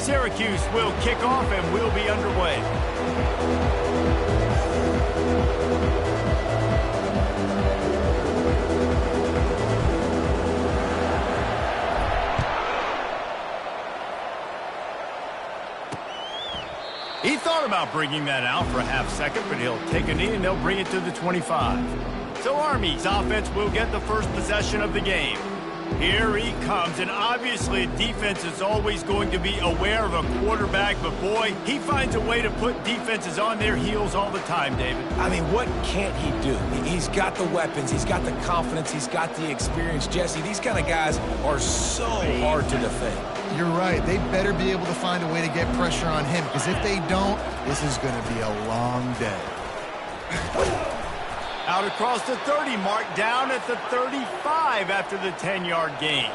Syracuse will kick off and we'll be underway. He thought about bringing that out for a half second, but he'll take a knee and they'll bring it to the 25. So Army's offense will get the first possession of the game. Here he comes, and obviously defense is always going to be aware of a quarterback, but boy, he finds a way to put defenses on their heels all the time, David. I mean, what can't he do? He's got the weapons, he's got the confidence, he's got the experience. Jesse, these kind of guys are so hard to defend. You're right. They better be able to find a way to get pressure on him, because if they don't, this is going to be a long day. Out across the 30 mark, down at the 35 after the 10-yard gain.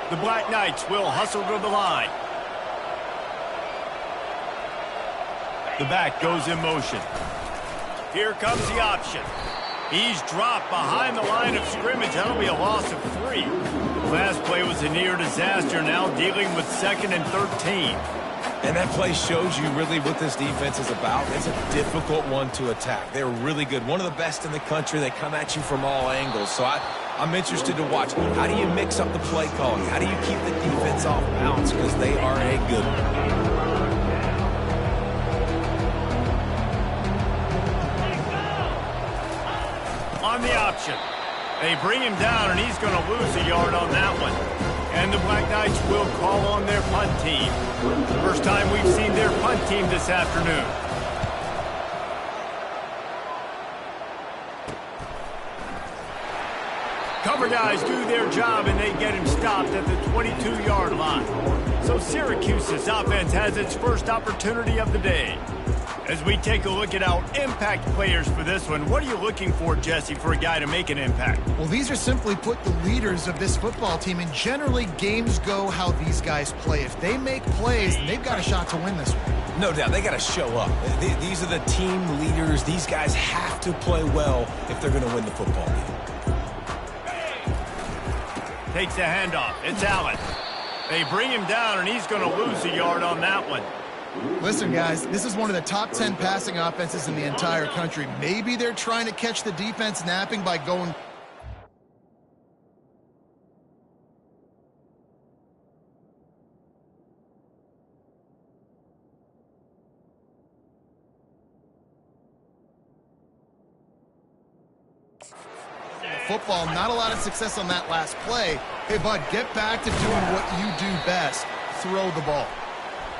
The Black Knights will hustle to the line. The back goes in motion. Here comes the option. He's dropped behind the line of scrimmage. That'll be a loss of 3. The last play was a near disaster, now dealing with 2nd and 13. And that play shows you really what this defense is about. It's a difficult one to attack. They're really good. One of the best in the country. They come at you from all angles. So I'm interested to watch. How do you mix up the play calling? How do you keep the defense off balance? Because they are a good one. On the option. They bring him down, and he's going to lose a yard on that one. And the Black Knights will call on their punt team. First time we've seen their punt team this afternoon. Cover guys do their job, and they get him stopped at the 22-yard line. So Syracuse's offense has its first opportunity of the day. As we take a look at our impact players for this one, what are you looking for, Jesse, for a guy to make an impact? Well, these are simply put the leaders of this football team, and generally games go how these guys play. If they make plays, then they've got a shot to win this one. No doubt, they got to show up. These are the team leaders. These guys have to play well if they're going to win the football game. Takes the handoff. It's Allen. They bring him down, and he's going to lose a yard on that one. Listen, guys, this is one of the top 10 passing offenses in the entire country. Maybe they're trying to catch the defense napping by going... Football, not a lot of success on that last play. Hey, bud, get back to doing what you do best. Throw the ball.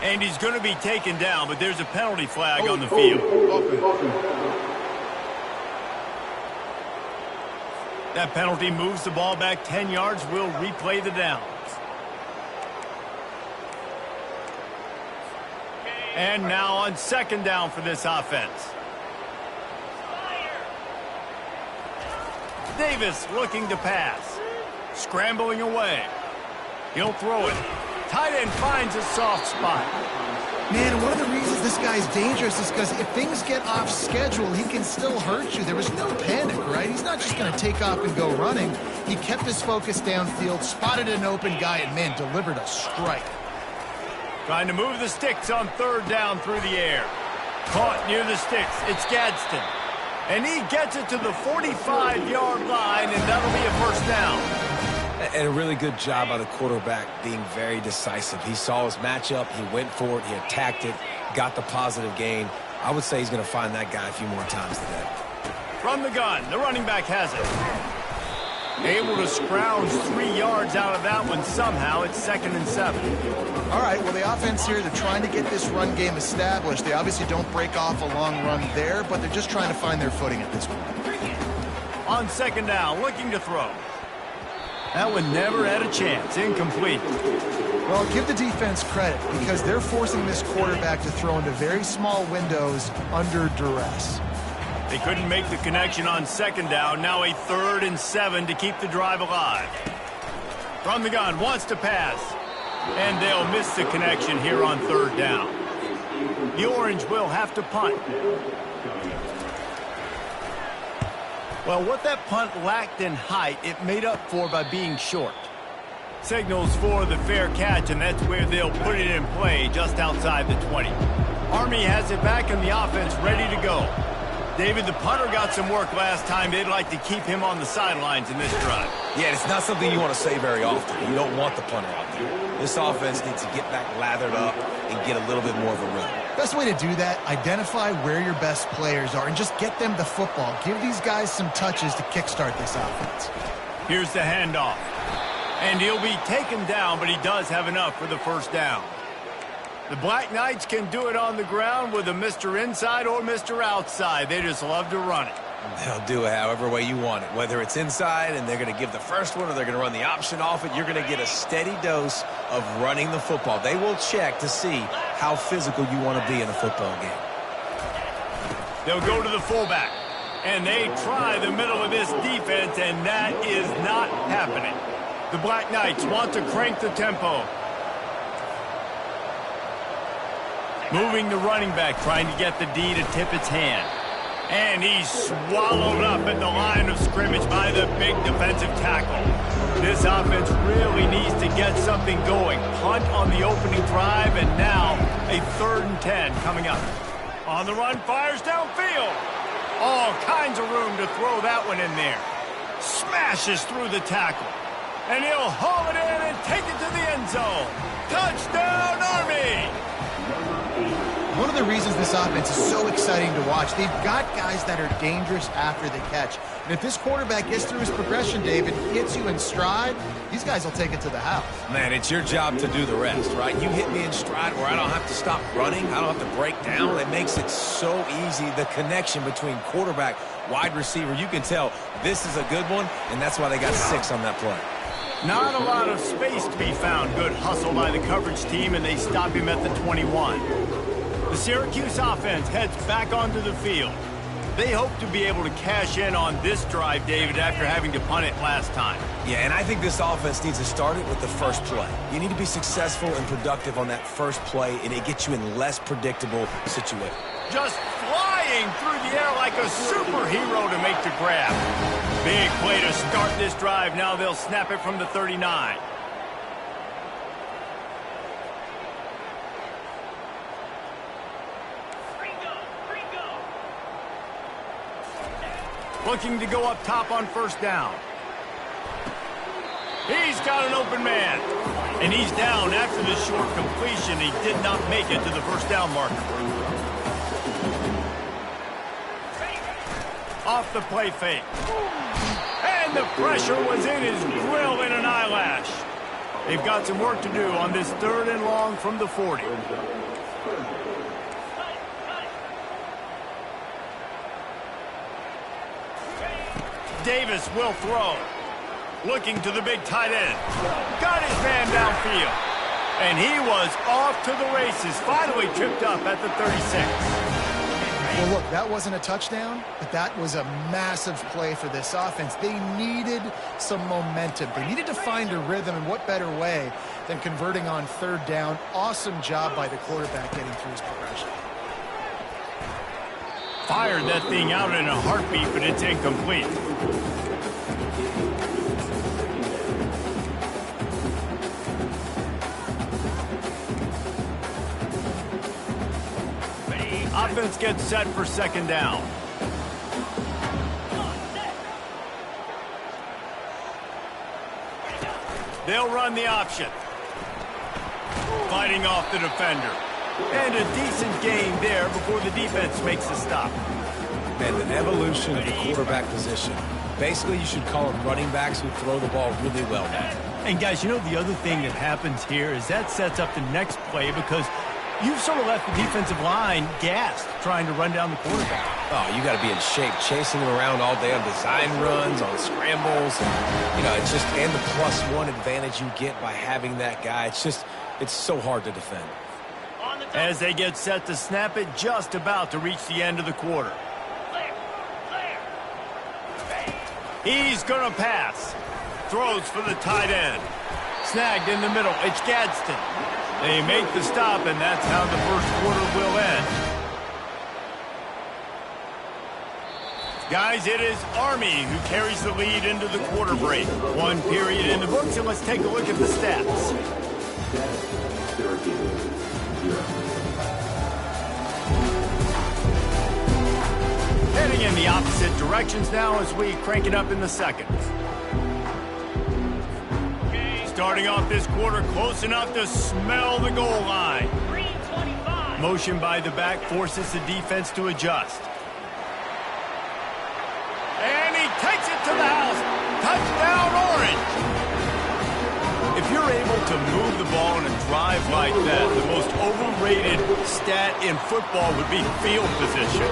And he's going to be taken down, but there's a penalty flag on the field. That penalty moves the ball back 10 yards. We'll replay the downs. And now on 2nd down for this offense. Davis looking to pass. Scrambling away. He'll throw it. Tight end finds a soft spot. Man, one of the reasons this guy's dangerous is because if things get off schedule, he can still hurt you. There was no panic, right? He's not just going to take off and go running. He kept his focus downfield, spotted an open guy, and, man, delivered a strike. Trying to move the sticks on 3rd down through the air. Caught near the sticks. It's Gadsden. And he gets it to the 45-yard line, and that'll be a first down. And a really good job by the quarterback being very decisive. He saw his matchup, he went for it, he attacked it, got the positive gain. I would say he's going to find that guy a few more times today. From the gun, the running back has it. Able to scrounge 3 yards out of that one somehow. It's 2nd and 7. All right, well, the offense here, they're trying to get this run game established. They obviously don't break off a long run there, but they're just trying to find their footing at this point. On 2nd down, looking to throw. That one never had a chance. Incomplete. Well, give the defense credit because they're forcing this quarterback to throw into very small windows under duress. They couldn't make the connection on 2nd down. Now a 3rd and 7 to keep the drive alive. From the gun, wants to pass. And they'll miss the connection here on 3rd down. The Orange will have to punt. Well, what that punt lacked in height, it made up for by being short. Signals for the fair catch, and that's where they'll put it in play just outside the 20. Army has it back in the offense, ready to go. David, the punter got some work last time. They'd like to keep him on the sidelines in this drive. Yeah, it's not something you want to say very often. You don't want the punter out there. This offense needs to get back lathered up and get a little bit more of a rhythm. Best way to do that, identify where your best players are and just get them the football. Give these guys some touches to kickstart this offense. Here's the handoff. And he'll be taken down, but he does have enough for the first down. The Black Knights can do it on the ground with a Mr. Inside or Mr. Outside. They just love to run it. They'll do it however way you want it. Whether it's inside and they're going to give the first one or they're going to run the option off it, you're going to get a steady dose of running the football. They will check to see how physical you want to be in a football game. They'll go to the fullback. And they try the middle of this defense, and that is not happening. The Black Knights want to crank the tempo. Moving the running back, trying to get the D to tip its hand. And he's swallowed up at the line of scrimmage by the big defensive tackle. This offense really needs to get something going. Punt on the opening drive, and now a 3rd and 10 coming up. On the run, fires downfield. All kinds of room to throw that one in there. Smashes through the tackle. And he'll haul it in and take it to the end zone. Touchdown, Army! One of the reasons this offense is so exciting to watch, they've got guys that are dangerous after the catch. And if this quarterback gets through his progression, David, hits you in stride, these guys will take it to the house. Man, it's your job to do the rest, right? You hit me in stride where I don't have to stop running. I don't have to break down. It makes it so easy, the connection between quarterback, wide receiver. You can tell this is a good one, and that's why they got 6 on that play. Not a lot of space to be found. Good hustle by the coverage team, and they stop him at the 21. The Syracuse offense heads back onto the field. They hope to be able to cash in on this drive, David, after having to punt it last time. Yeah, and I think this offense needs to start it with the first play. You need to be successful and productive on that first play, and it gets you in less predictable situations. Just flying through the air like a superhero to make the grab. Big play to start this drive. Now they'll snap it from the 39. Looking to go up top on first down. He's got an open man. And he's down after the short completion. He did not make it to the first down marker. Off the play fake. And the pressure was in his grill in an eyelash. They've got some work to do on this 3rd and long from the 40. Davis will throw. Looking to the big tight end. Got his man downfield. And he was off to the races. Finally tripped up at the 36. Well, look, that wasn't a touchdown, but that was a massive play for this offense. They needed some momentum. They needed to find a rhythm, and what better way than converting on 3rd down. Awesome job by the quarterback getting through his progression. Fired that thing out in a heartbeat, but it's incomplete. Offense gets set for 2nd down. They'll run the option. Fighting off the defender. And a decent gain there before the defense makes a stop. And the evolution of the quarterback position. Basically, you should call them running backs who throw the ball really well now. And guys, you know the other thing that happens here is that sets up the next play because you've sort of left the defensive line gassed trying to run down the quarterback. Oh, you got to be in shape, chasing him around all day on design runs, on scrambles. You know, it's just, and the +1 advantage you get by having that guy. It's so hard to defend. As they get set to snap it, just about to reach the end of the quarter. He's going to pass. Throws for the tight end. Snagged in the middle. It's Gadsden. They make the stop, and that's how the first quarter will end. Guys, it is Army who carries the lead into the quarter break. One period in the books, and let's take a look at the stats. Heading in the opposite directions now as we crank it up in the second. Starting off this quarter close enough to smell the goal line. Motion by the back forces the defense to adjust. And he takes it to the house. Touchdown, Orange. If you're able to move the ball in a drive like that, the most overrated stat in football would be field position.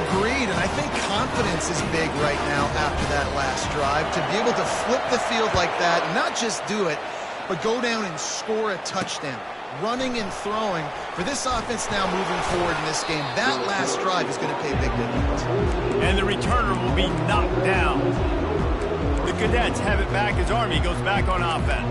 Agreed, and I think confidence is big right now after that last drive. To be able to flip the field like that, not just do it, but go down and score a touchdown. Running and throwing for this offense now moving forward in this game. That last drive is going to pay big dividends. And the returner will be knocked down. The Cadets have it back as Army goes back on offense.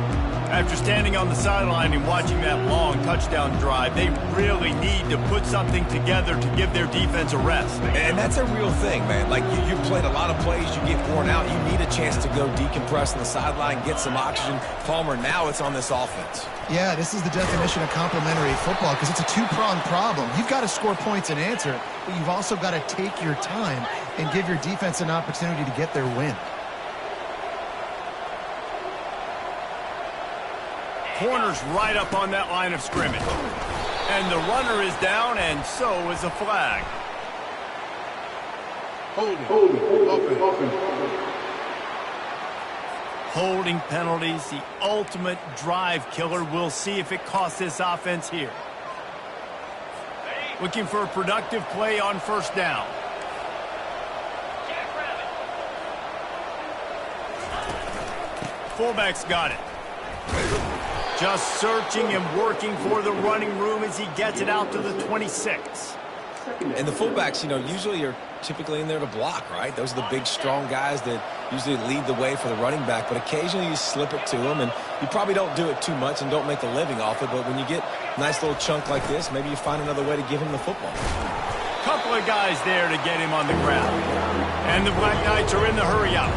After standing on the sideline and watching that long touchdown drive, they really need to put something together to give their defense a rest. And that's a real thing, man. Like, you played a lot of plays, you get worn out, you need a chance to go decompress on the sideline, get some oxygen. Palmer, now it's on this offense. Yeah, this is the definition of complementary football because it's a two-pronged problem. You've got to score points and answer, but you've also got to take your time and give your defense an opportunity to get their win. Corner's right up on that line of scrimmage. And the runner is down, and so is the flag. Holding penalties, the ultimate drive killer. We'll see if it costs this offense here. Looking for a productive play on first down. Fullback's got it. Just searching and working for the running room as he gets it out to the 26. And the fullbacks, usually are typically in there to block, right? Those are the big, strong guys that usually lead the way for the running back. But occasionally you slip it to them, and you probably don't do it too much and don't make a living off it. But when you get a nice little chunk like this, maybe you find another way to give him the football. Couple of guys there to get him on the ground. And the Black Knights are in the hurry up.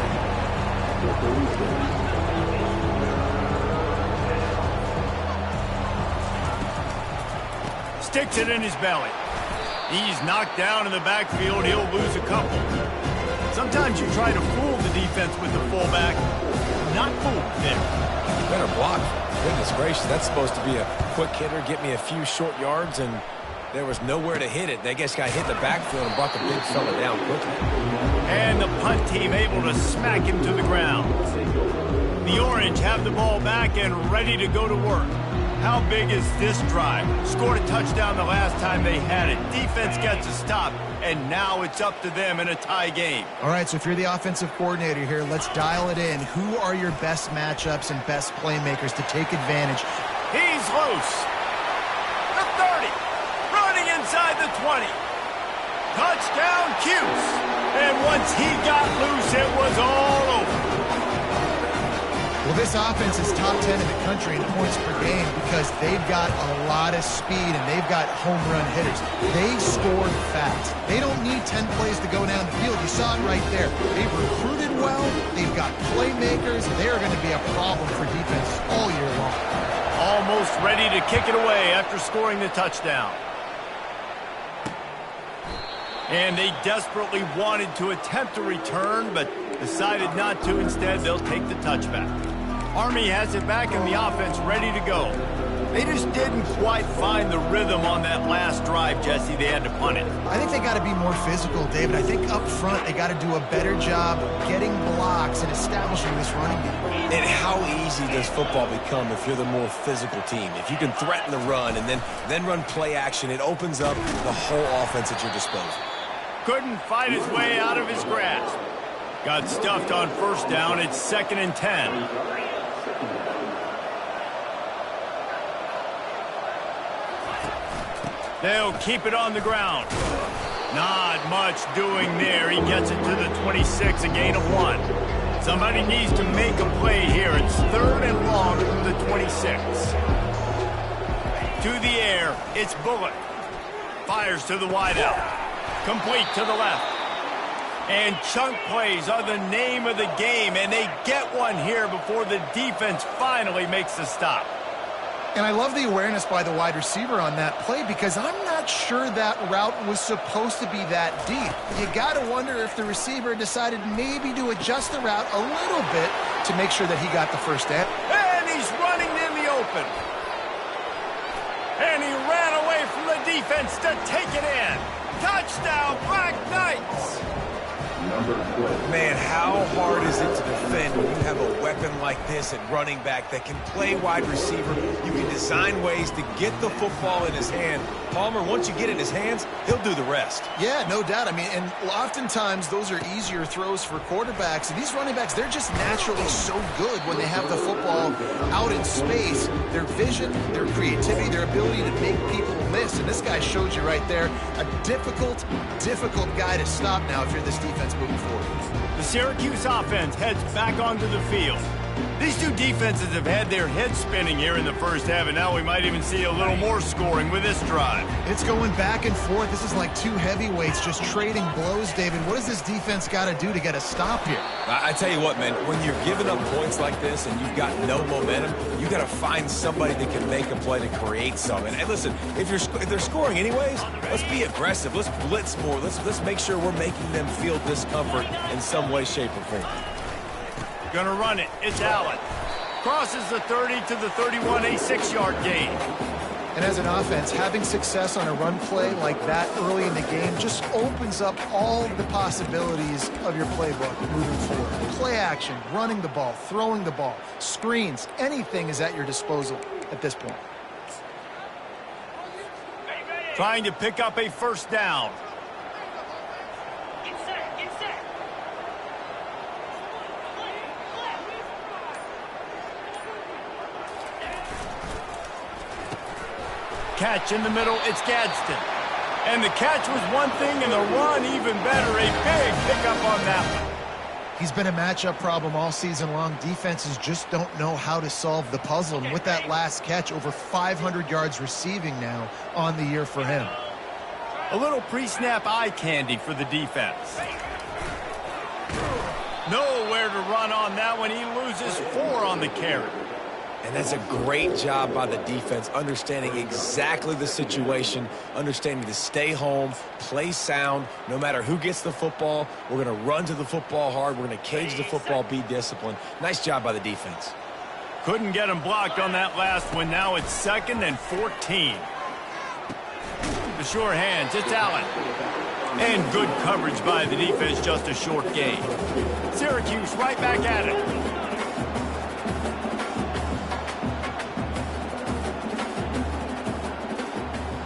Sticks it in his belly. He's knocked down in the backfield. He'll lose a couple. Sometimes you try to fool the defense with the fullback. Not fooled there. Better block. Goodness gracious, that's supposed to be a quick hitter, get me a few short yards, and there was nowhere to hit it. They just got hit in the backfield and brought the big fella down quickly. And the punt team able to smack him to the ground. The Orange have the ball back and ready to go to work. How big is this drive? Scored a touchdown the last time they had it. Defense gets a stop, and now it's up to them in a tie game. All right, so if you're the offensive coordinator here, let's dial it in. Who are your best matchups and best playmakers to take advantage? He's loose. The 30. Running inside the 20. Touchdown, Cuse. And once he got loose, it was all over. Well, this offense is top 10 in the country in points per game because they've got a lot of speed and they've got home run hitters. They scored fast. They don't need 10 plays to go down the field. You saw it right there. They've recruited well. They've got playmakers. They're going to be a problem for defense all year long. Almost ready to kick it away after scoring the touchdown. And they desperately wanted to attempt a return, but decided not to. Instead, they'll take the touchback. Army has it back in the offense ready to go. They just didn't quite find the rhythm on that last drive, Jesse. They had to punt it. I think they got to be more physical, David. I think up front they got to do a better job getting blocks and establishing this running game. And how easy does football become if you're the more physical team? If you can threaten the run and then run play action, it opens up the whole offense at your disposal. Couldn't fight his way out of his grasp. Got stuffed on first down. It's 2nd and 10. They'll keep it on the ground. Not much doing there. He gets it to the 26, a gain of 1. Somebody needs to make a play here. It's 3rd and long from the 26. To the air, it's Bullock. Fires to the wideout. Complete to the left. And chunk plays are the name of the game, and they get one here before the defense finally makes the stop. And I love the awareness by the wide receiver on that play because I'm not sure that route was supposed to be that deep. You got to wonder if the receiver decided maybe to adjust the route a little bit to make sure that he got the first down. And he's running in the open. And he ran away from the defense to take it in. Touchdown, Black Knights! Man, how hard is it to defend when you have a weapon like this at running back that can play wide receiver? You can design ways to get the football in his hand. Palmer, once you get it in his hands, he'll do the rest. Yeah, no doubt. I mean, and oftentimes those are easier throws for quarterbacks. And these running backs, they're just naturally so good when they have the football out in space. Their vision, their creativity, their ability to make people miss. And this guy showed you right there, a difficult guy to stop now if you're this defense moving forward. The Syracuse offense heads back onto the field. These two defenses have had their heads spinning here in the first half, and now we might even see a little more scoring with this drive. It's going back and forth. This is like two heavyweights just trading blows, David. What does this defense got to do to get a stop here? I tell you what, man, when you're giving up points like this and you've got no momentum, you got to find somebody that can make a play to create something. And listen, if they're scoring anyways, let's be aggressive. Let's blitz more. Let's make sure we're making them feel discomfort in some way, shape, or form. Gonna run it. It's Allen. Crosses the 30 to the 31, a 6-yard gain. And as an offense, having success on a run play like that early in the game just opens up all the possibilities of your playbook moving forward. Play action, running the ball, throwing the ball, screens, anything is at your disposal at this point. Trying to pick up a first down. Catch in the middle, it's Gadsden. And the catch was one thing, and the run even better. A big pickup on that one. He's been a matchup problem all season long. Defenses just don't know how to solve the puzzle. And with that last catch, over 500 yards receiving now on the year for him. A little pre-snap eye candy for the defense. Nowhere to run on that one. He loses 4 on the carry. And that's a great job by the defense, understanding exactly the situation, understanding to stay home, play sound. No matter who gets the football, we're going to run to the football hard. We're going to cage the football, be disciplined. Nice job by the defense. Couldn't get him blocked on that last one. Now it's 2nd and 14. The sure hands, it's Allen. And good coverage by the defense, just a short gain. Syracuse right back at it.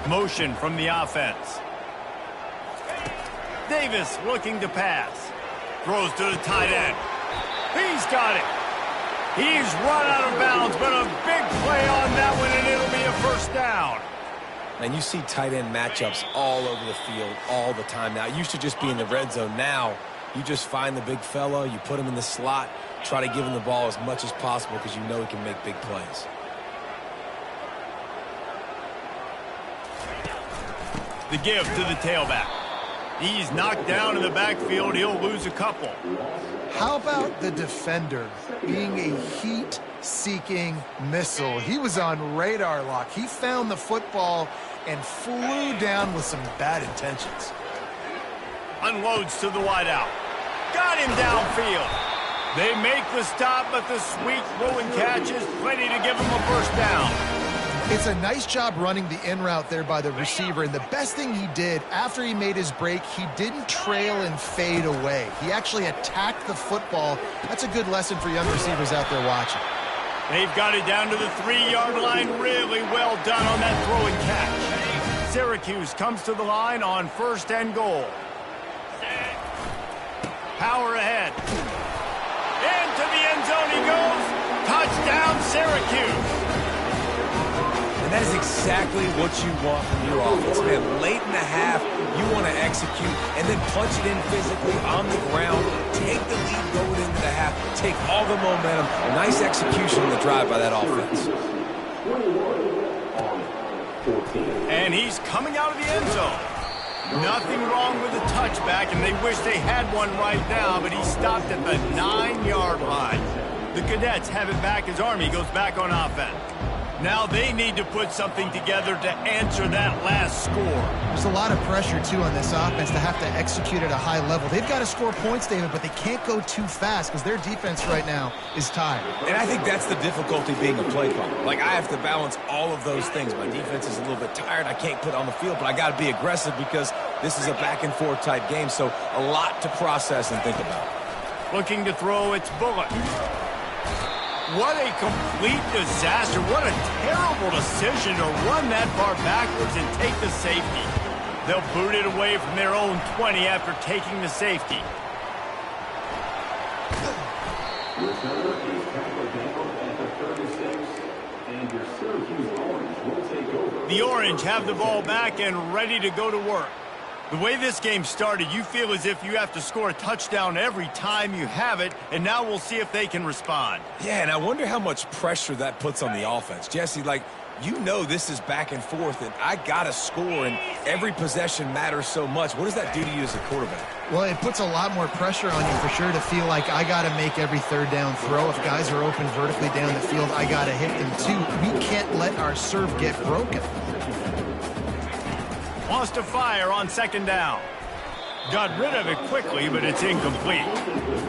Motion from the offense. Davis looking to pass. Throws to the tight end. He's got it. He's run out of bounds, but a big play on that one, and it'll be a first down. And you see tight end matchups all over the field all the time now. It used to just be in the red zone. Now you just find the big fella, you put him in the slot, try to give him the ball as much as possible because you know he can make big plays. The give to the tailback. He's knocked down in the backfield. He'll lose a couple. How about the defender being a heat-seeking missile? He was on radar lock. He found the football and flew down with some bad intentions. Unloads to the wideout. Got him downfield. They make the stop, but the sweet throw and catch is plenty to give him a first down. It's a nice job running the in route there by the receiver, and the best thing he did after he made his break, he didn't trail and fade away. He actually attacked the football. That's a good lesson for young receivers out there watching. They've got it down to the 3-yard line. Really well done on that throw and catch. Syracuse comes to the line on 1st and goal. Power ahead. Into the end zone he goes. Touchdown, Syracuse. And that is exactly what you want from your offense, man. Late in the half, you want to execute and then punch it in physically on the ground, take the lead going into the half, take all the momentum. Nice execution on the drive by that offense. And he's coming out of the end zone. Nothing wrong with the touchback, and they wish they had one right now, but he stopped at the 9-yard line. The Cadets have it back as Army goes back on offense. Now they need to put something together to answer that last score. There's a lot of pressure, too, on this offense to have to execute at a high level. They've got to score points, David, but they can't go too fast because their defense right now is tired. And I think that's the difficulty being a play caller. Like, I have to balance all of those things. My defense is a little bit tired. I can't put on the field, but I got to be aggressive because this is a back-and-forth type game, so a lot to process and think about. Looking to throw, it's Bullock. What a complete disaster. What a terrible decision to run that far backwards and take the safety. They'll boot it away from their own 20 after taking the safety. Returner is tackled down at the 36, and your Syracuse Orange will take over. The Orange have the ball back and ready to go to work. The way this game started, you feel as if you have to score a touchdown every time you have it, and now we'll see if they can respond. Yeah, and I wonder how much pressure that puts on the offense. Jesse, like, you know this is back and forth, and I got to score, and every possession matters so much. What does that do to you as a quarterback? Well, it puts a lot more pressure on you for sure to feel like I got to make every third down throw. If guys are open vertically down the field, I got to hit them too. We can't let our serve get broken. Wants to fire on second down. Got rid of it quickly, but it's incomplete.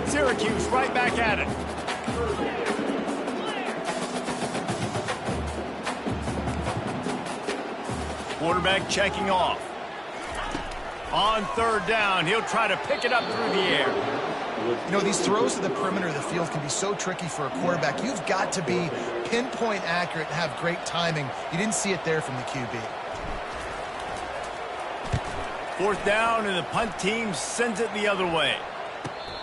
Syracuse right back at it. Quarterback checking off. On third down, he'll try to pick it up through the air. You know, these throws to the perimeter of the field can be so tricky for a quarterback. You've got to be pinpoint accurate and have great timing. You didn't see it there from the QB. Fourth down, and the punt team sends it the other way.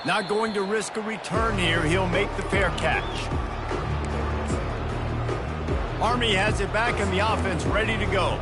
Not going to risk a return here. He'll make the fair catch. Army has it back and the offense ready to go.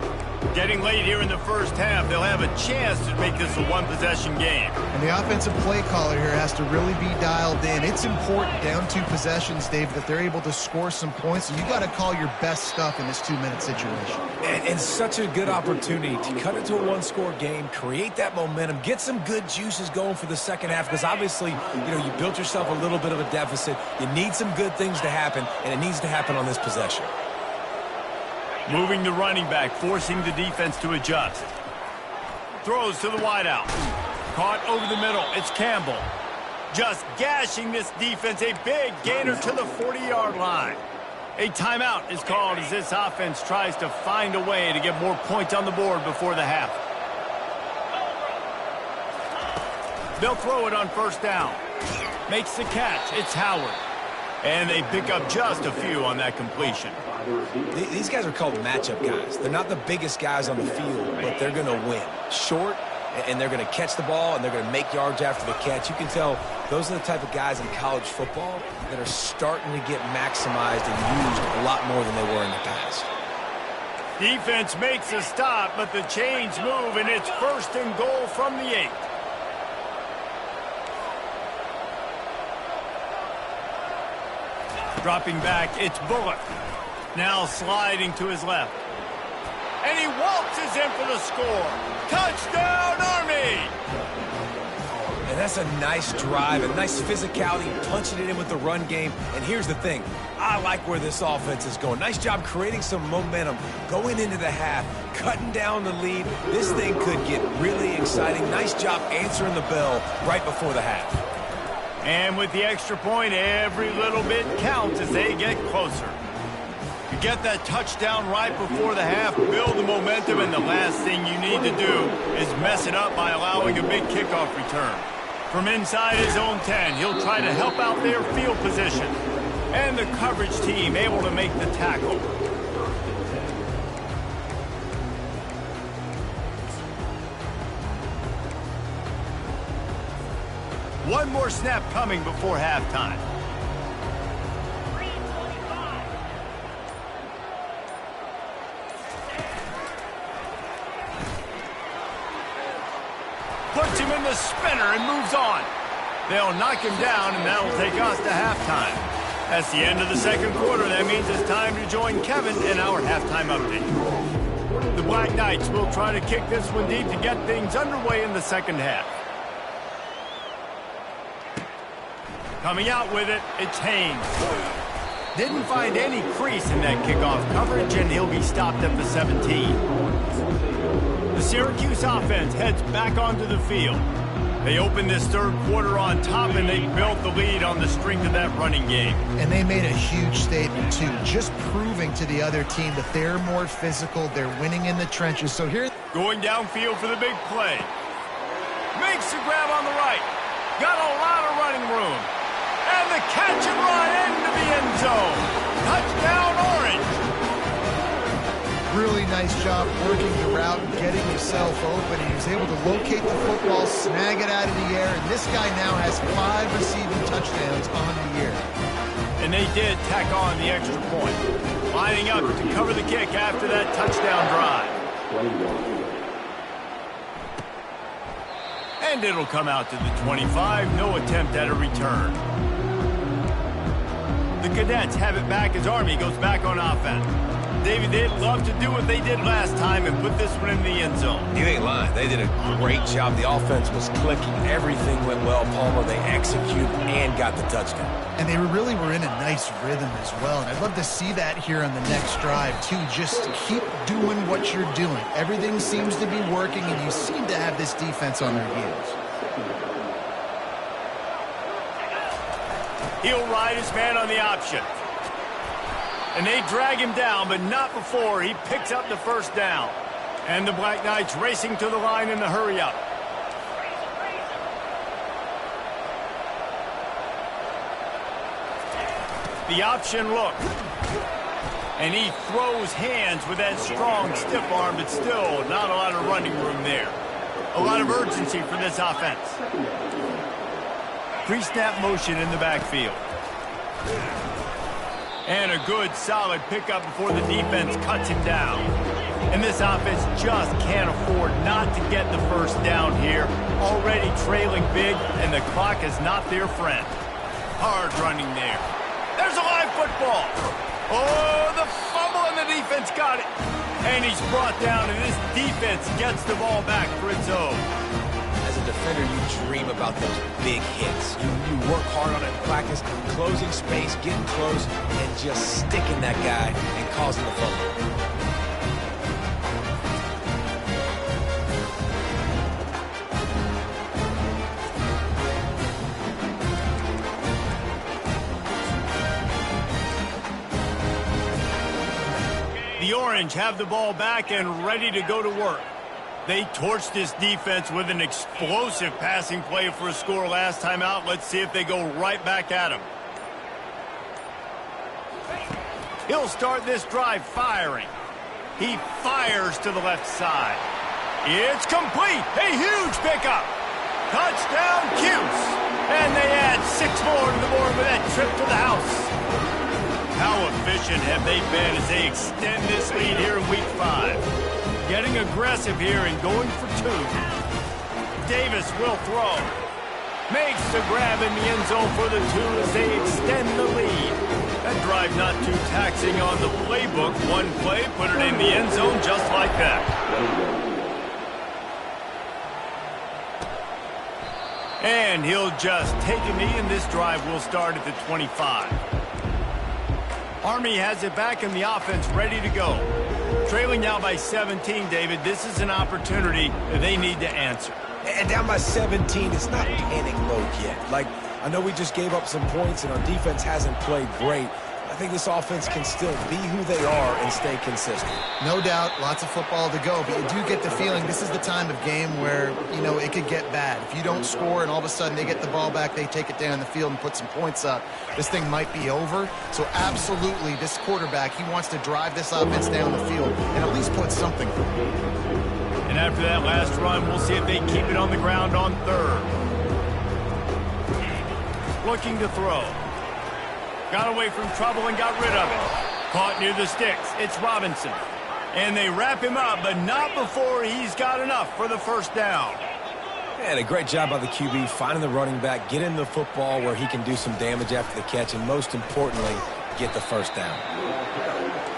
Getting late here in the first half, they'll have a chance to make this a one-possession game. And the offensive play caller here has to really be dialed in. It's important down 2 possessions, Dave, that they're able to score some points. So you got to call your best stuff in this 2-minute situation. And such a good opportunity to cut it to a one-score game, create that momentum, get some good juices going for the second half, because obviously, you built yourself a little bit of a deficit. You need some good things to happen, and it needs to happen on this possession. Moving the running back, forcing the defense to adjust. Throws to the wideout. Caught over the middle. It's Campbell. Just gashing this defense. A big gainer to the 40-yard line. A timeout is called as this offense tries to find a way to get more points on the board before the half. They'll throw it on first down. Makes the catch. It's Howard. And they pick up just a few on that completion. These guys are called matchup guys. They're not the biggest guys on the field, but they're going to win. Short, and they're going to catch the ball, and they're going to make yards after the catch. You can tell those are the type of guys in college football that are starting to get maximized and used a lot more than they were in the past. Defense makes a stop, but the chains move, and it's first and goal from the 8. Dropping back, it's Bullock. Now sliding to his left. And he waltzes in for the score. Touchdown, Army! And that's a nice drive, a nice physicality, punching it in with the run game. And here's the thing. I like where this offense is going. Nice job creating some momentum, going into the half, cutting down the lead. This thing could get really exciting. Nice job answering the bell right before the half. And with the extra point, every little bit counts as they get closer. You get that touchdown right before the half, build the momentum, and the last thing you need to do is mess it up by allowing a big kickoff return. From inside his own 10, he'll try to help out their field position. And the coverage team able to make the tackle. One more snap coming before halftime. Puts him in the spinner and moves on. They'll knock him down, and that'll take us to halftime. That's the end of the second quarter. That means it's time to join Kevin in our halftime update. The Black Knights will try to kick this one deep to get things underway in the second half. Coming out with it, it's Haynes. Didn't find any crease in that kickoff coverage, and he'll be stopped at the 17. The Syracuse offense heads back onto the field. They opened this third quarter on top, and they built the lead on the strength of that running game. And they made a huge statement, too, just proving to the other team that they're more physical, they're winning in the trenches. So here... Going downfield for the big play. Makes the grab on the right. Got a lot of running room. And the catch and run into the end zone. Touchdown, Orange. Really nice job working the route and getting yourself open. He was able to locate the football, snag it out of the air, and this guy now has 5 receiving touchdowns on the year. And they did tack on the extra point, lining up to cover the kick after that touchdown drive. And it'll come out to the 25, no attempt at a return. The Cadets have it back as Army goes back on offense. David, they'd love to do what they did last time and put this one in the end zone. You ain't lying. They did a great job. The offense was clicking. Everything went well, Palmer. They executed and got the touchdown. And they really were in a nice rhythm as well. And I'd love to see that here on the next drive, too. Just keep doing what you're doing. Everything seems to be working, and you seem to have this defense on their heels. He'll ride his man on the option. And they drag him down, but not before he picks up the first down. And the Black Knights racing to the line in the hurry-up. The option look. And he throws hands with that strong, stiff arm, but still not a lot of running room there. A lot of urgency for this offense. Pre-snap motion in the backfield. And a good, solid pickup before the defense cuts him down. And this offense just can't afford not to get the first down here. Already trailing big, and the clock is not their friend. Hard running there. There's a live football. Oh, the fumble, and the defense got it. And he's brought down, and this defense gets the ball back for its own. As a defender, you dream about those big hits. You work hard on it in practice, closing space, getting close, and just sticking that guy and causing the fumble. The Orange have the ball back and ready to go to work. They torched this defense with an explosive passing play for a score last time out. Let's see if they go right back at him. He'll start this drive firing. He fires to the left side. It's complete. A huge pickup. Touchdown, Cuse. And they add 6 more to the board with that trip to the house. How efficient have they been as they extend this lead here in Week 5? Getting aggressive here and going for 2. Davis will throw. Makes the grab in the end zone for the 2 as they extend the lead. That drive not too taxing on the playbook. One play, put it in the end zone just like that. And he'll just take a knee, and this drive will start at the 25. Army has it back in the offense ready to go. Trailing now by 17, David. This is an opportunity that they need to answer. And down by 17, it's not panic mode yet. Like, I know we just gave up some points and our defense hasn't played great. I think this offense can still be who they are and stay consistent. No doubt, lots of football to go, but you do get the feeling this is the time of game where, you know, it could get bad. If you don't score and all of a sudden they get the ball back, they take it down the field and put some points up, this thing might be over. So absolutely, this quarterback, he wants to drive this offense down the field and at least put something through. And after that last run, we'll see if they keep it on the ground on 3rd. Looking to throw. Got away from trouble and got rid of it. Caught near the sticks. It's Robinson. And they wrap him up, but not before he's got enough for the first down. And a great job by the QB, finding the running back, getting the football where he can do some damage after the catch, and most importantly, get the first down.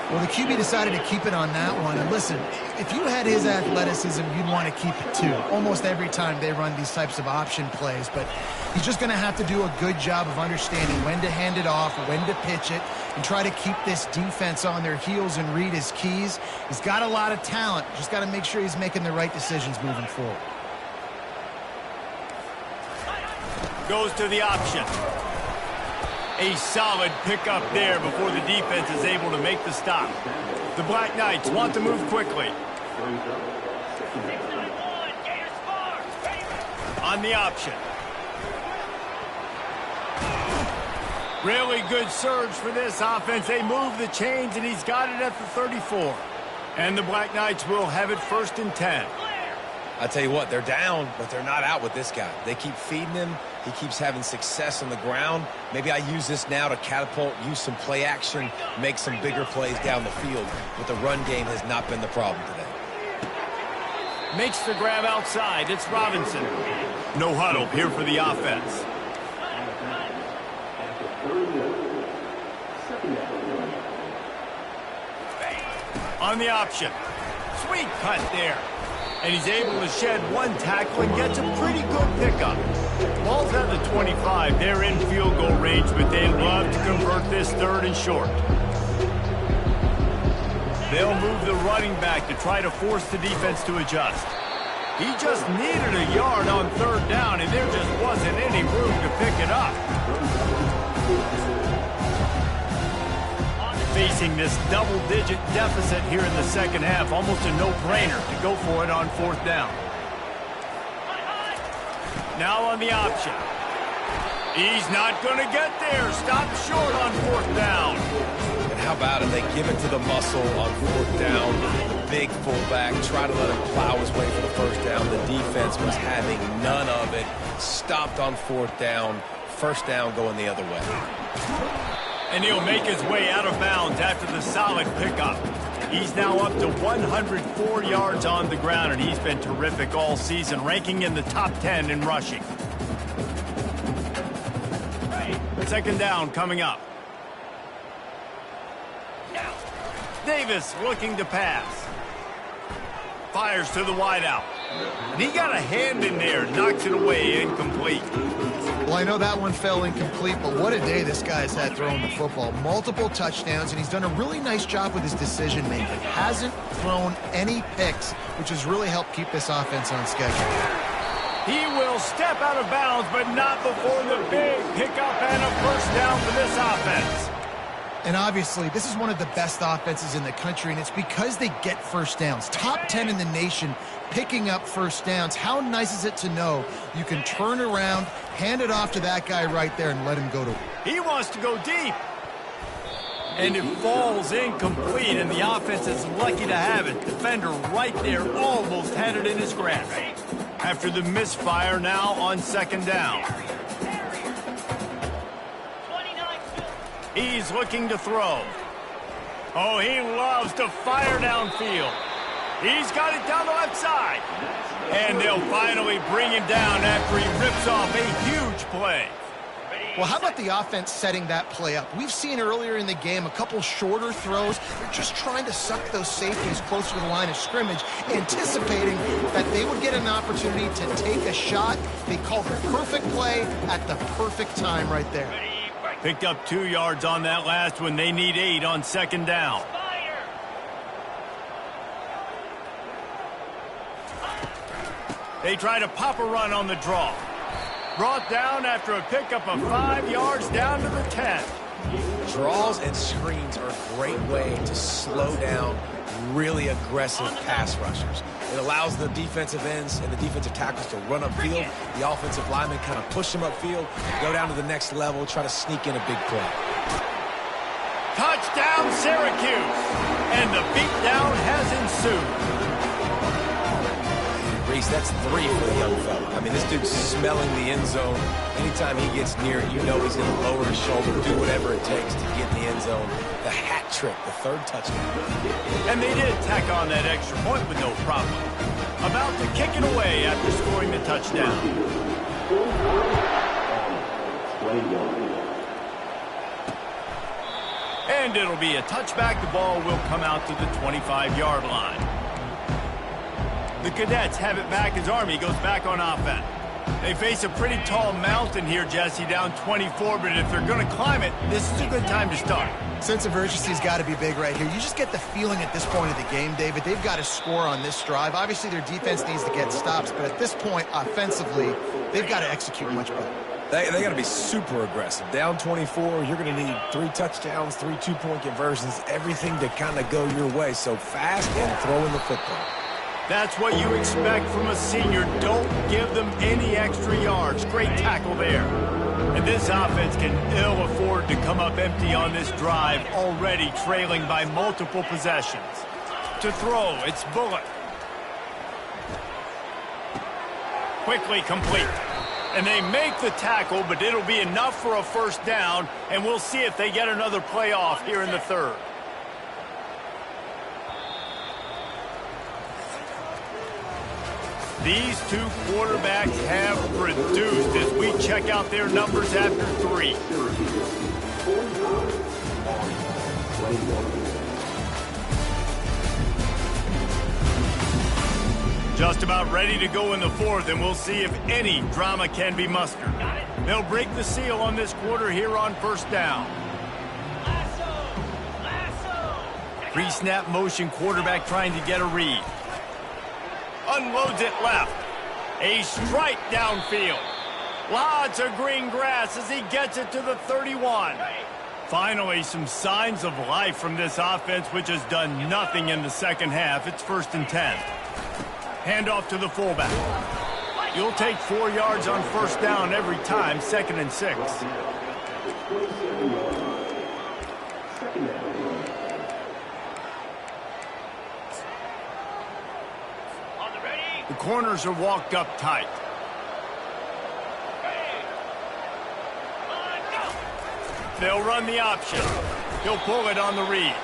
Well, the QB decided to keep it on that one. And listen, if you had his athleticism, you'd want to keep it too. Almost every time they run these types of option plays. But he's just going to have to do a good job of understanding when to hand it off, when to pitch it, and try to keep this defense on their heels and read his keys. He's got a lot of talent. Just got to make sure he's making the right decisions moving forward. Goes to the option. A solid pickup there before the defense is able to make the stop. The Black Knights want to move quickly. On the option. Really good surge for this offense. They move the chains, and he's got it at the 34. And the Black Knights will have it 1st and 10. I tell you what, they're down, but they're not out with this guy. They keep feeding him. He keeps having success on the ground. Maybe I use this now to catapult, use some play action, make some bigger plays down the field. But the run game has not been the problem today. Makes the grab outside. It's Robinson. No huddle here for the offense. On the option. Sweet cut there. And he's able to shed one tackle and gets a pretty good pickup. Ball's at the 25. They're in field goal range, but they love to convert this 3rd and short. They'll move the running back to try to force the defense to adjust. He just needed a yard on 3rd down, and there just wasn't any room to pick it up. Facing this double-digit deficit here in the 2nd half, almost a no-brainer to go for it on 4th down. Now on the option. He's not going to get there. Stop short on 4th down. And how about it? They give it to the muscle on 4th down. Big fullback, try to let him plow his way for the 1st down. The defense was having none of it. Stopped on 4th down. 1st down going the other way. And he'll make his way out of bounds after the solid pickup. He's now up to 104 yards on the ground, and he's been terrific all season, ranking in the top 10 in rushing. 2nd down coming up. Davis looking to pass. Fires to the wideout. And he got a hand in there, knocks it away, incomplete. Well, I know that one fell incomplete, but what a day this guy's had throwing the football. Multiple touchdowns, and he's done a really nice job with his decision-making. Hasn't thrown any picks, which has really helped keep this offense on schedule. He will step out of bounds, but not before the big pickup and a 1st down for this offense. And obviously, this is one of the best offenses in the country, and it's because they get 1st downs. Top 10 in the nation picking up 1st downs. How nice is it to know you can turn around, hand it off to that guy right there, and let him go to work. He wants to go deep. And it falls incomplete, and the offense is lucky to have it. Defender right there almost had it in his grasp. After the misfire, now on 2nd down. He's looking to throw. Oh, he loves to fire downfield. He's got it down the left side. And they'll finally bring him down after he rips off a huge play. Well, how about the offense setting that play up? We've seen earlier in the game a couple shorter throws. They're just trying to suck those safeties closer to the line of scrimmage, anticipating that they would get an opportunity to take a shot. They called the perfect play at the perfect time right there. Picked up 2 yards on that last one. They need 8 on 2nd down. They try to pop a run on the draw. Brought down after a pickup of 5 yards down to the 10. Draws and screens are a great way to slow down really aggressive pass rushers. It allows the defensive ends and the defensive tackles to run upfield. The offensive linemen kind of push them upfield, go down to the next level, try to sneak in a big play. Touchdown, Syracuse! And the beatdown has ensued. Reese, that's 3 for the young fella. I mean, this dude's smelling the end zone. Anytime he gets near it, you know he's going to lower his shoulder, do whatever it takes to get in the end zone. The hat trick, the 3rd touchdown. And they did tack on that extra point with no problem. About to kick it away after scoring the touchdown. And it'll be a touchback. The ball will come out to the 25-yard line. The Cadets have it back as Army goes back on offense. They face a pretty tall mountain here, Jesse, down 24, but if they're going to climb it, this is a good time to start. Sense of urgency's got to be big right here. You just get the feeling at this point of the game, David, they've got to score on this drive. Obviously, their defense needs to get stops, but at this point, offensively, they've got to execute much better. They got to be super aggressive. Down 24, you're going to need 3 touchdowns, 3 two-point conversions, everything to kind of go your way. So fast and throwing the football. That's what you expect from a senior. Don't give them any extra yards. Great tackle there. And this offense can ill afford to come up empty on this drive, already trailing by multiple possessions. To throw, it's Bullock. Quickly complete. And they make the tackle, but it'll be enough for a first down, and we'll see if they get another play off here in the third. These two quarterbacks have produced as we check out their numbers after 3. Just about ready to go in the fourth, and we'll see if any drama can be mustered. They'll break the seal on this quarter here on first down. Pre-snap motion, quarterback trying to get a read. Unloads it left. A strike downfield. Lots of green grass as he gets it to the 31. Finally, some signs of life from this offense, which has done nothing in the second half. It's 1st and 10. Handoff to the fullback. You'll take 4 yards on first down every time, 2nd and 6. The corners are walked up tight. They'll run the option. He'll pull it on the read.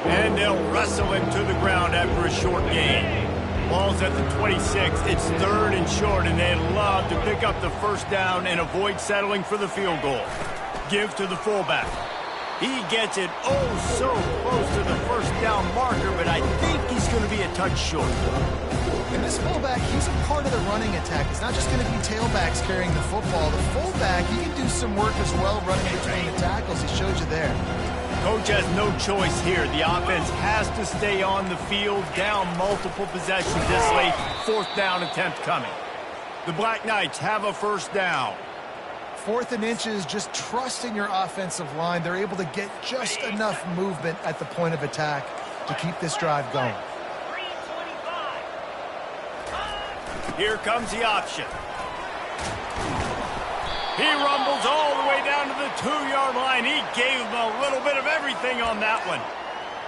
And they'll wrestle him to the ground after a short gain. Ball's at the 26. It's 3rd and short, and they'd love to pick up the first down and avoid settling for the field goal. Give to the fullback. He gets it oh so close to the first down marker, but I think he's going to be a touch short. And this fullback, he's a part of the running attack. It's not just going to be tailbacks carrying the football. The fullback, he can do some work as well running between the tackles. He showed you there. Coach has no choice here. The offense has to stay on the field, down multiple possessions this late. 4th down attempt coming. The Black Knights have a first down. 4th and inches, just trusting your offensive line. They're able to get just enough movement at the point of attack to keep this drive going. Here comes the option. He rumbles all the way down to the 2-yard line. He gave him a little bit of everything on that one.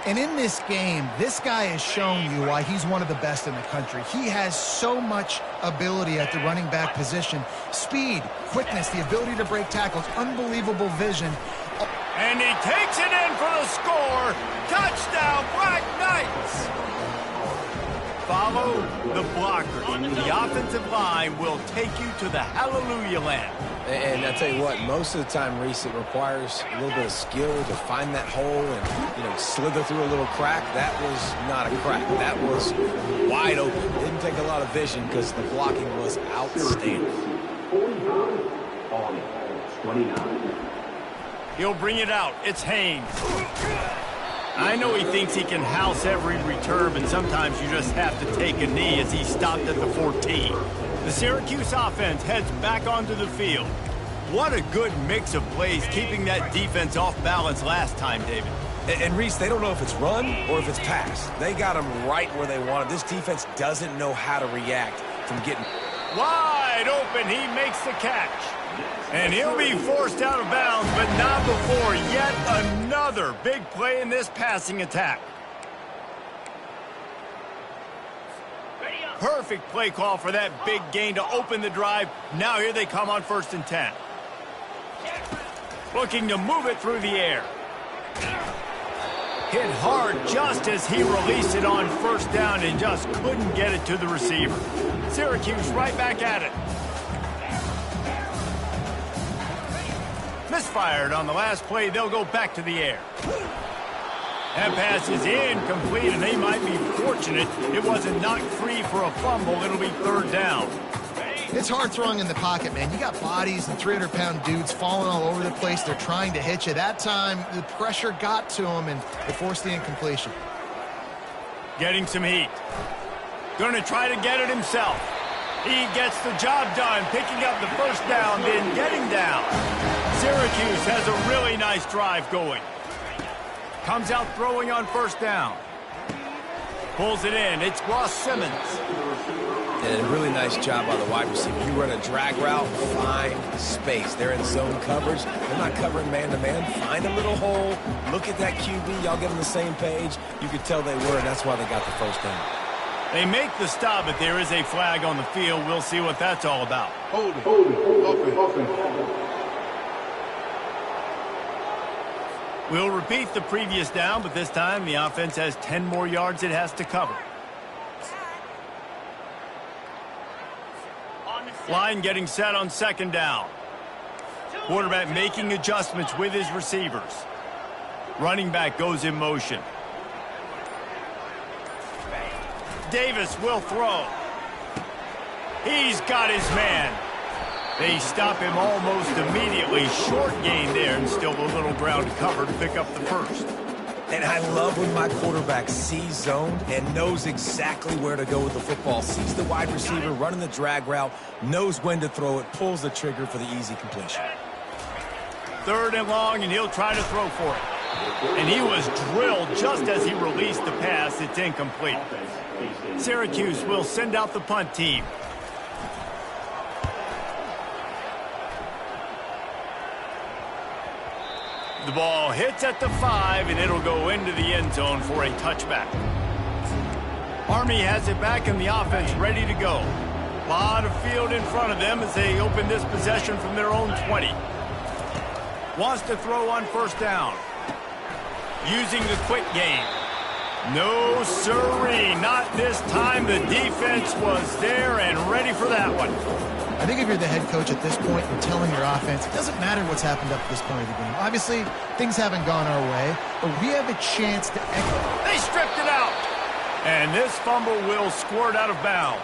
And in this game, this guy has shown you why he's one of the best in the country. He has so much ability at the running back position. Speed, quickness, the ability to break tackles, unbelievable vision. And he takes it in for the score. Touchdown, Black Knights. Follow the blocker. The offensive line will take you to the hallelujah land. And I tell you what, most of the time, Reese, it requires a little bit of skill to find that hole and, slither through a little crack. That was not a crack. That was wide open. Didn't take a lot of vision because the blocking was outstanding. 45 on 29. He'll bring it out. It's Haynes. I know he thinks he can house every return, but sometimes you just have to take a knee as he stopped at the 14. The Syracuse offense heads back onto the field. What a good mix of plays, keeping that defense off balance last time, David. And Reese, they don't know if it's run or if it's pass. They got them right where they want it. This defense doesn't know how to react from getting wide open. He makes the catch. And he'll be forced out of bounds, but not before yet another big play in this passing attack. Perfect play call for that big gain to open the drive. Now here they come on 1st and 10. Looking to move it through the air. Hit hard just as he released it on first down and just couldn't get it to the receiver. Syracuse right back at it. Misfired on the last play. They'll go back to the air. That pass is incomplete, and they might be fortunate it wasn't knocked free for a fumble. It'll be third down. It's hard throwing in the pocket, man. You got bodies and 300-pound dudes falling all over the place. They're trying to hit you. That time, the pressure got to him, and it forced the incompletion. Getting some heat. Going to try to get it himself. He gets the job done, picking up the first down, then getting down. Syracuse has a really nice drive going. Comes out throwing on first down. Pulls it in. It's Ross Simmons. And a really nice job by the wide receiver. You run a drag route, find space. They're in zone coverage. They're not covering man-to-man. Find a little hole. Look at that QB. Y'all get on the same page. You could tell they were, and that's why they got the first down. They make the stop, but there is a flag on the field. We'll see what that's all about. Hold it. Open. We'll repeat the previous down, but this time the offense has 10 more yards it has to cover. Line getting set on second down. Quarterback making adjustments with his receivers. Running back goes in motion. Davis will throw. He's got his man. They stop him almost immediately. Short gain there, and still a little ground cover to pick up the first. And I love when my quarterback sees zone and knows exactly where to go with the football. Sees the wide receiver running the drag route, knows when to throw it, pulls the trigger for the easy completion. Third and long, and he'll try to throw for it. And he was drilled just as he released the pass. It's incomplete. Syracuse will send out the punt team. The ball hits at the 5, and it'll go into the end zone for a touchback. Army has it back in the offense, ready to go. A lot of field in front of them as they open this possession from their own 20. Wants to throw on first down. Using the quick game. No sirree, not this time. The defense was there and ready for that one. I think if you're the head coach at this point and telling your offense, it doesn't matter what's happened up to this point of the game. Obviously, things haven't gone our way, but we have a chance to echo. They stripped it out. And this fumble will squirt out of bounds.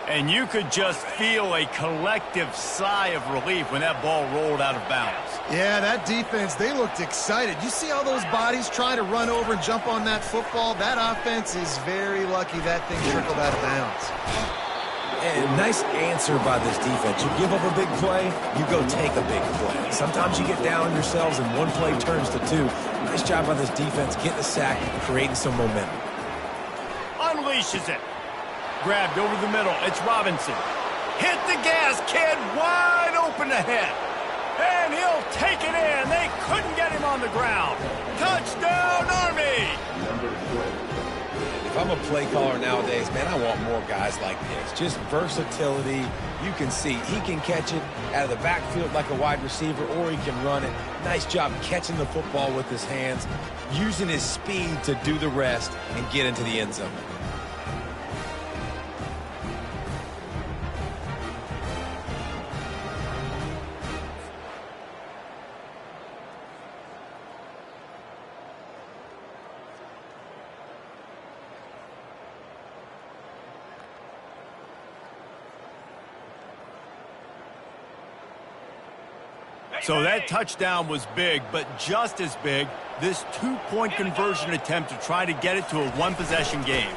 And you could just feel a collective sigh of relief when that ball rolled out of bounds. Yeah, that defense, they looked excited. You see all those bodies trying to run over and jump on that football? That offense is very lucky that thing trickled out of bounds. And nice answer by this defense. You give up a big play, you go take a big play. Sometimes you get down on yourselves and one play turns to two. Nice job by this defense getting a sack, creating some momentum. Unleashes it. Grabbed over the middle. It's Robinson. Hit the gas, kid. Wide open ahead. And he'll take it in. They couldn't get him on the ground. Touchdown, Army! If I'm a play caller nowadays, man, I want more guys like this. Just versatility. You can see he can catch it out of the backfield like a wide receiver, or he can run it. Nice job catching the football with his hands, using his speed to do the rest and get into the end zone. So that touchdown was big, but just as big, this two-point conversion attempt to try to get it to a one-possession game.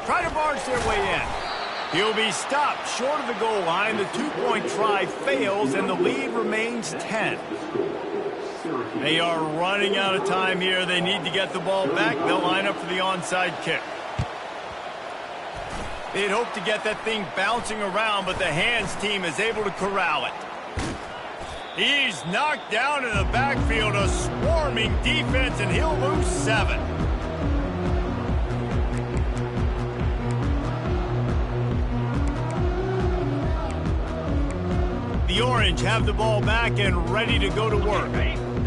Try to barge their way in. He'll be stopped short of the goal line. The two-point try fails, and the lead remains 10. They are running out of time here. They need to get the ball back. They'll line up for the onside kick. They'd hope to get that thing bouncing around, but the hands team is able to corral it. He's knocked down in the backfield, a swarming defense, and he'll lose 7. The Orange have the ball back and ready to go to work.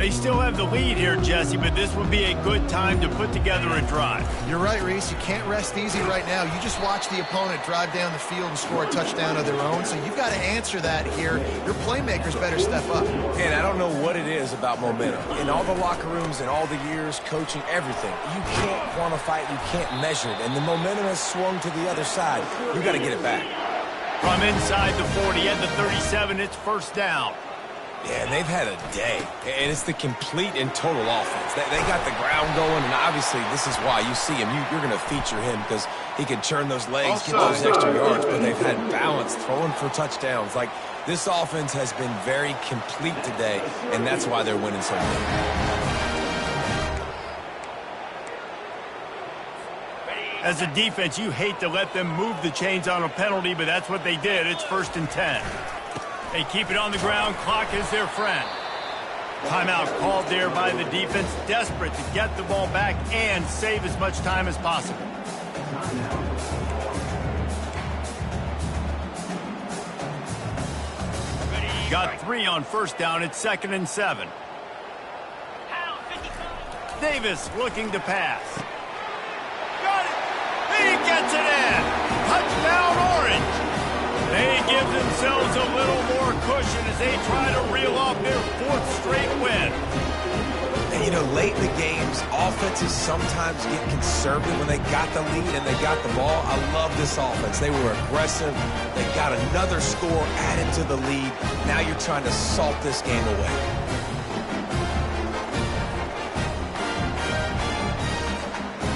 They still have the lead here, Jesse, but this would be a good time to put together a drive. You're right, Reese. You can't rest easy right now. You just watch the opponent drive down the field and score a touchdown of their own, so you've got to answer that here. Your playmakers better step up. And I don't know what it is about momentum. In all the locker rooms and all the years, coaching, everything, you can't quantify it, you can't measure it, and the momentum has swung to the other side. You got to get it back. From inside the 40 at the 37, it's first down. Yeah, and they've had a day, and it's the complete and total offense. They got the ground going, and obviously this is why you see him. You're going to feature him because he can churn those legs, get those extra yards, but they've had balance, throwing for touchdowns. Like, this offense has been very complete today, and that's why they're winning so much. As a defense, you hate to let them move the chains on a penalty, but that's what they did. It's 1st and 10. They keep it on the ground. Clock is their friend. Timeout called there by the defense, desperate to get the ball back and save as much time as possible. Got 3 on first down. It's 2nd and 7. Davis looking to pass. Got it. He gets it in. Touchdown, Orange. They give themselves a little more cushion as they try to reel off their 4th straight win. And, you know, late in the games, offenses sometimes get conservative when they got the lead and they got the ball. I love this offense. They were aggressive. They got another score added to the lead. Now you're trying to salt this game away.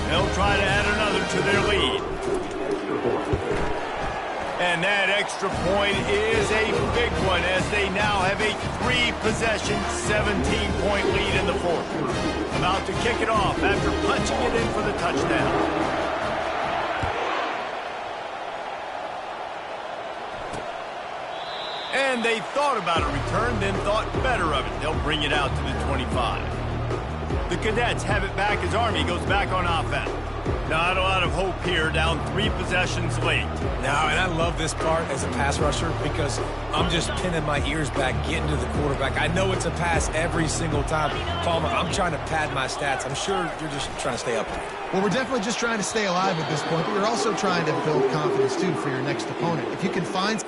They'll try to add another to their lead. And that extra point is a big one as they now have a 3-possession, 17-point lead in the 4th. About to kick it off after punching it in for the touchdown. And they thought about a return, then thought better of it. They'll bring it out to the 25. The Cadets have it back as Army goes back on offense. Not a lot of hope here, down 3 possessions late. Now, and I love this part as a pass rusher because I'm just pinning my ears back, getting to the quarterback. I know it's a pass every single time. Palmer, I'm trying to pad my stats. I'm sure you're just trying to stay up there. Well, we're definitely just trying to stay alive at this point, but we're also trying to build confidence, too, for your next opponent. If you can find...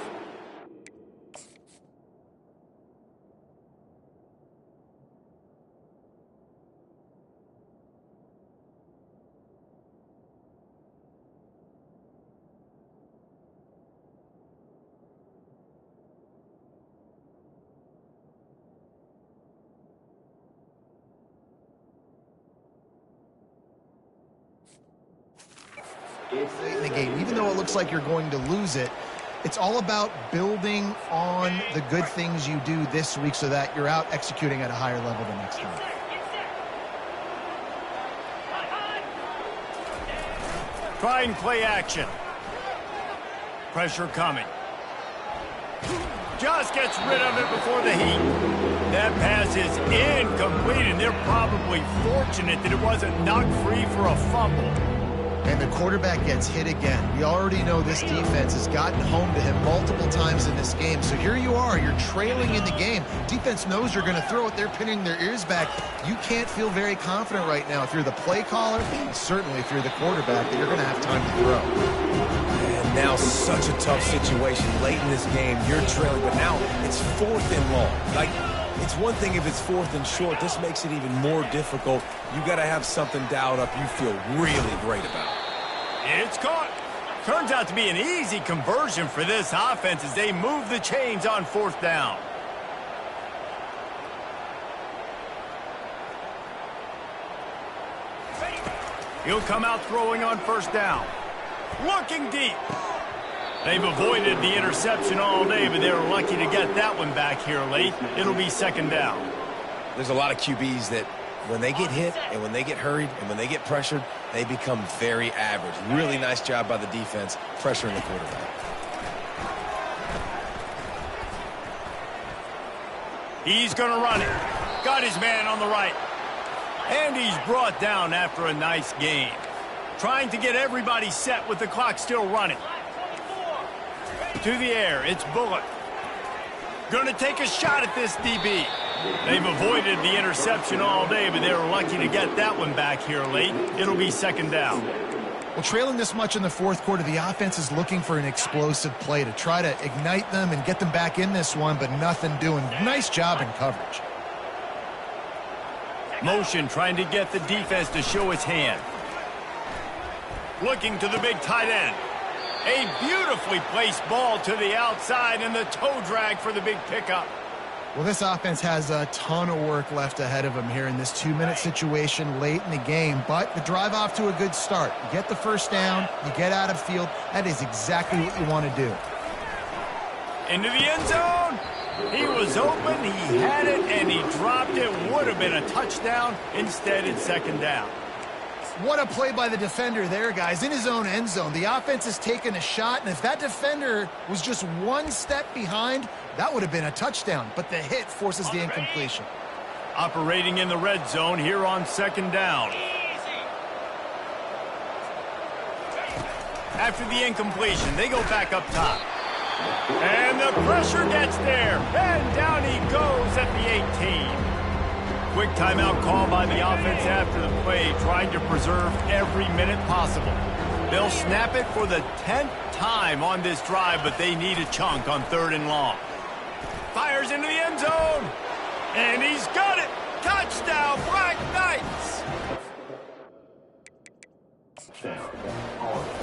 in the game, even though it looks like you're going to lose it, it's all about building on the good things you do this week so that you're out executing at a higher level the next time. Try and play action. Pressure coming. Just gets rid of it before the heat. That pass is incomplete, and they're probably fortunate that it wasn't knocked free for a fumble. And the quarterback gets hit again. We already know this defense has gotten home to him multiple times in this game. So here you are, you're trailing in the game. Defense knows you're going to throw it. They're pinning their ears back. You can't feel very confident right now if you're the play caller, and certainly if you're the quarterback, that you're going to have time to throw. And now such a tough situation late in this game. You're trailing, but now it's 4th and long. Like, it's one thing if it's 4th and short. This makes it even more difficult. You got to have something dialed up you feel really great about. It's caught. Turns out to be an easy conversion for this offense as they move the chains on 4th down. He'll come out throwing on 1st down. Looking deep. They've avoided the interception all day, but they're lucky to get that one back here late. It'll be 2nd down. There's a lot of QBs that when they get hit and when they get hurried and when they get pressured, they become very average. Really nice job by the defense pressuring the quarterback. He's going to run it. Got his man on the right. And he's brought down after a nice game. Trying to get everybody set with the clock still running. To the air, it's Bullock. Going to take a shot at this DB. They've avoided the interception all day, but they were lucky to get that one back here late. It'll be second down. Well, trailing this much in the fourth quarter, the offense is looking for an explosive play to try to ignite them and get them back in this one, but nothing doing. Nice job in coverage. Motion trying to get the defense to show its hand. Looking to the big tight end. A beautifully placed ball to the outside and the toe drag for the big pickup. Well, this offense has a ton of work left ahead of them here in this 2-minute situation late in the game, but the drive off to a good start. You get the first down, you get out of field. That is exactly what you want to do. Into the end zone. He was open, he had it, and he dropped it. Would have been a touchdown. Instead, it's second down. What a play by the defender there, guys. In his own end zone, the offense has taken a shot, and if that defender was just one step behind, that would have been a touchdown, but the hit forces the incompletion. Operating in the red zone here on second down. After the incompletion, they go back up top. And the pressure gets there, and down he goes at the 18. Quick timeout call by the offense after the play, trying to preserve every minute possible. They'll snap it for the 10th time on this drive, but they need a chunk on 3rd and long. Fires into the end zone, and he's got it. Touchdown, Black Knights.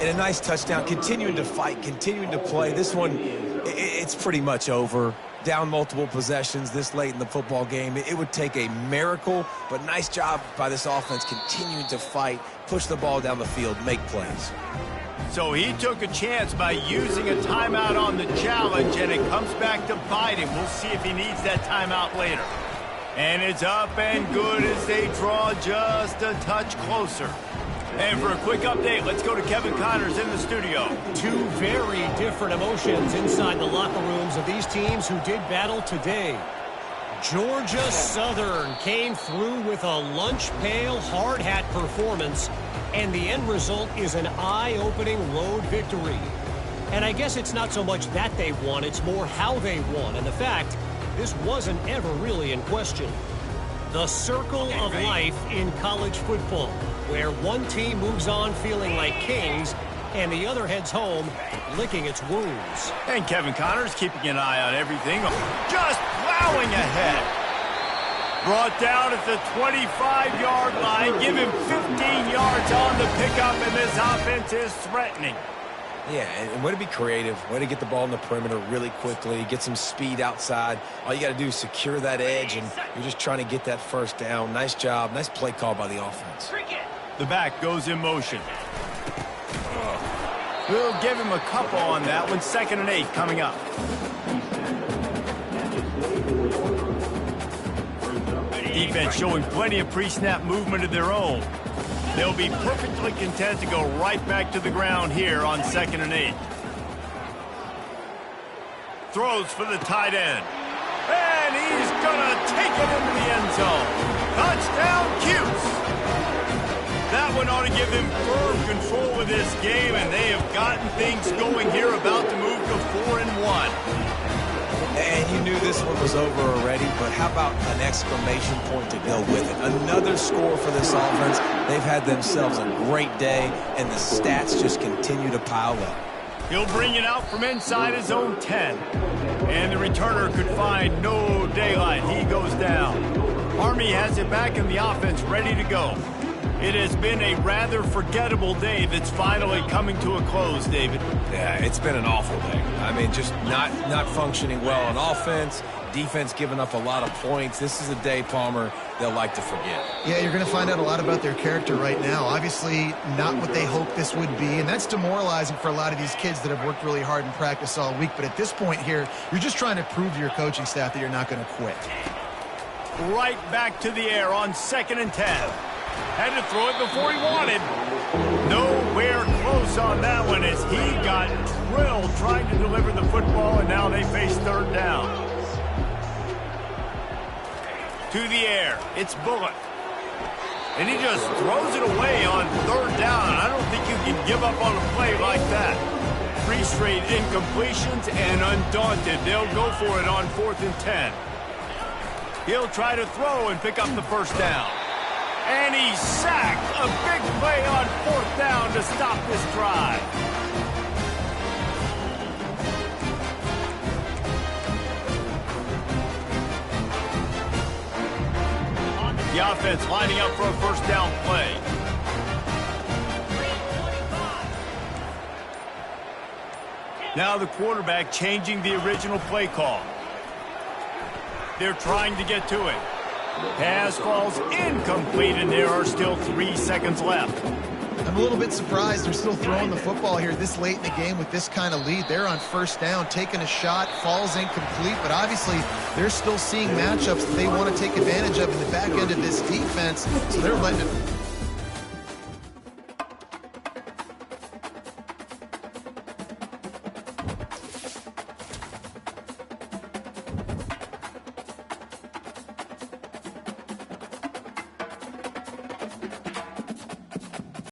And a nice touchdown, continuing to fight, continuing to play. This one, it's pretty much over. Down multiple possessions this late in the football game. It would take a miracle, but nice job by this offense continuing to fight, push the ball down the field, make plays. So he took a chance by using a timeout on the challenge, and it comes back to bite him. We'll see if he needs that timeout later. And it's up and good as they draw just a touch closer. And for a quick update, let's go to Kevin Connors in the studio. Two very different emotions inside the locker rooms of these teams who did battle today. Georgia Southern came through with a lunch pail hard hat performance, and the end result is an eye-opening road victory. And I guess it's not so much that they won, it's more how they won. And the fact, this wasn't ever really in question. The circle of life in college football, where one team moves on feeling like kings and the other heads home licking its wounds. And Kevin Connors keeping an eye on everything, just plowing ahead. Brought down at the 25-yard line, give him 15 yards on the pickup, and this offense is threatening. Yeah, and way to be creative, way to get the ball in the perimeter really quickly, get some speed outside. All you got to do is secure that edge, and you're just trying to get that first down. Nice job, nice play call by the offense. The back goes in motion. We'll give him a couple on that one. 2nd and 8 coming up. Defense showing plenty of pre-snap movement of their own. They'll be perfectly content to go right back to the ground here on 2nd and 8. Throws for the tight end. And he's going to take it into the end zone. Touchdown, Cuse. That one ought to give them firm control of this game, and they have gotten things going here, about to move to 4-1. And you knew this one was over already, but how about an exclamation point to go with it? Another score for this offense. They've had themselves a great day, and the stats just continue to pile up. He'll bring it out from inside his own 10. And the returner could find no daylight. He goes down. Army has it back in the offense, ready to go. It has been a rather forgettable day that's finally coming to a close, David. Yeah, it's been an awful day. I mean, just not functioning well on offense, defense giving up a lot of points. This is a day, Palmer, they'll like to forget. Yeah, you're going to find out a lot about their character right now. Obviously, not what they hoped this would be, and that's demoralizing for a lot of these kids that have worked really hard in practice all week. But at this point here, you're just trying to prove to your coaching staff that you're not going to quit. Right back to the air on 2nd and 10. Had to throw it before he wanted. Nowhere close on that one as he got drilled trying to deliver the football, and now they face 3rd down. To the air, it's Bullock. And he just throws it away on 3rd down. I don't think you can give up on a play like that. 3 straight incompletions, and undaunted, they'll go for it on 4th and 10. He'll try to throw and pick up the first down. And he's sacked. A big play on fourth down to stop this drive. The offense lining up for a first down play. Now the quarterback changing the original play call. They're trying to get to it. Pass falls incomplete, and there are still 3 seconds left. I'm a little bit surprised they're still throwing the football here this late in the game with this kind of lead. They're on first down, taking a shot, falls incomplete, but obviously they're still seeing matchups that they want to take advantage of in the back end of this defense, so they're letting it